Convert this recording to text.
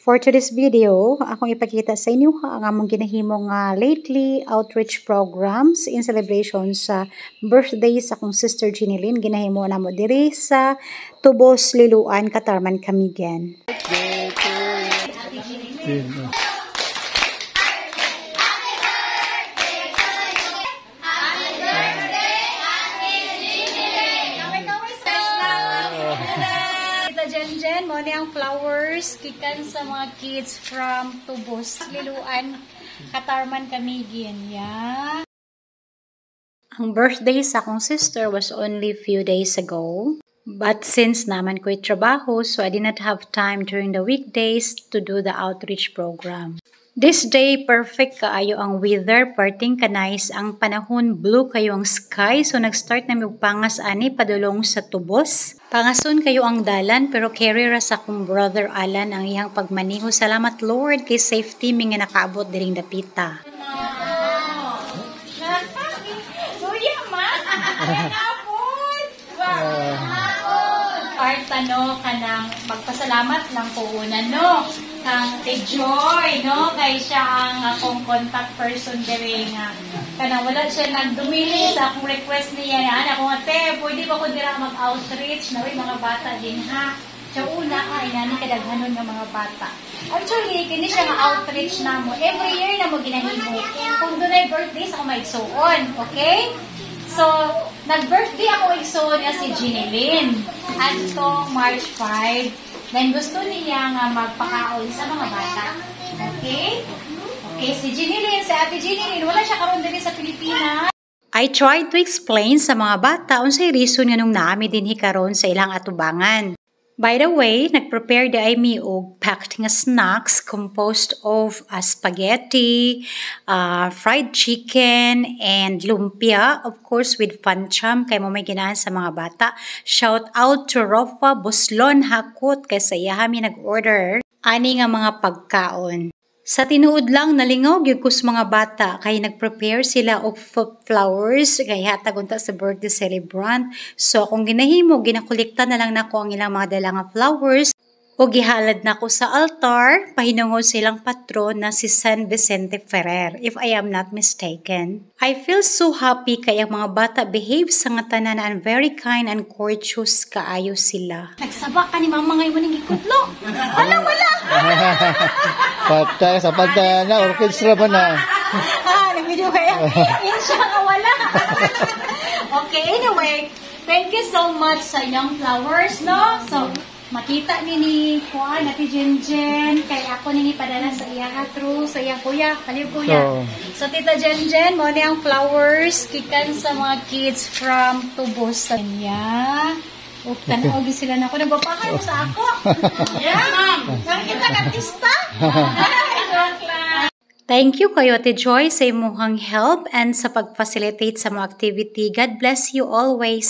For today's video, akong ipakita sa inyo ang among ginahimong lately outreach programs in celebration sa birthday sa akong sister Ginilyn. Ginahimo namo diri sa Tubos, Liloan, Catarman, Camigan. Jen, mo ni ang flowers kikan sa mga kids from Tubos, Liloan, Catarman, Camigan. Yeah. Ang birthday sa akong sister was only few days ago. But since naman ko'y trabaho, so I did not have time during the weekdays to do the outreach program. This day, perfect kaayo ang weather, parting ka-nice ang panahon, blue kayo ang sky, so nag-start na magpangas ani padulong sa Tubos. Pangason kayo ang dalan, pero carry ra sa akong brother Alan ang iyang pagmaniho. Salamat Lord, kay safety mi nga nakaabot diring dapita. Tano kanang magpasalamat lang po una no kang Joy no kay siya ang akong contact person diri nga kanang wala siya nagdumili sa akong request niya na ako ate pwede ba ko dira mag-outreach na mga bata din ha siya una ay nani kadaghanon nga mga bata actually kini siya nga outreach namo every year na mo ginahimo kung dunay birthday sa ako maigsuon okay. So, nag-birthday ako igsoon niya si Ginilyn atong March 5. Then gusto niya nga magpakaon sa mga bata. Okay? Okay, si Ginilyn, si Ate Ginilyn, wala siya karon diri sa Pilipinas. I tried to explain sa mga bata unsay reason nga nung naami dinhi karon sa ilang atubangan. By the way, nag-prepare di ay mi og packed nga snacks composed of spaghetti, fried chicken, and lumpia, of course with pancham kay mo may ginahan sa mga bata. Shout out to Rofa Buslon Hakot kay sa iya mi nag-order ani nga mga pagkaon. Sa tinuod lang nalingaw gyud ko sa mga bata kay nag-prepare sila og flowers kay hatag unta sa birthday celebrant. So kung ginahimo ginakolekta na lang nako ang ilang mga dala nga flowers o gihalad nako sa altar pahinungod silang patron na si San Vicente Ferrer if I am not mistaken. I feel so happy kay ang mga bata behave sa nga tanan and very kind and courteous kaayo sila. Nagsabak ka ni mama ngayon ning gikudlo. Wala. Patay sa pagtaya na orchestra ba na? Nag-video kaya. Insya nga wala. Okay, anyway, thank you so much sa inyong flowers, no? So, makita ni Juan, Ate Jen, kaya ako nini padala sa iya through sa iyang kuya, kalib kuya. So, Tita Jen, mo ni ang flowers, kikan sa mga kids from Tubos. Kanya. O, tanaw sila na ako. Nagbapahay mo sa ako. Yeah, ma'am. Nakikita ka artista? Thank you kayo Ate Joy sa imuhang help and sa pag-facilitate sa mga activity. God bless you always.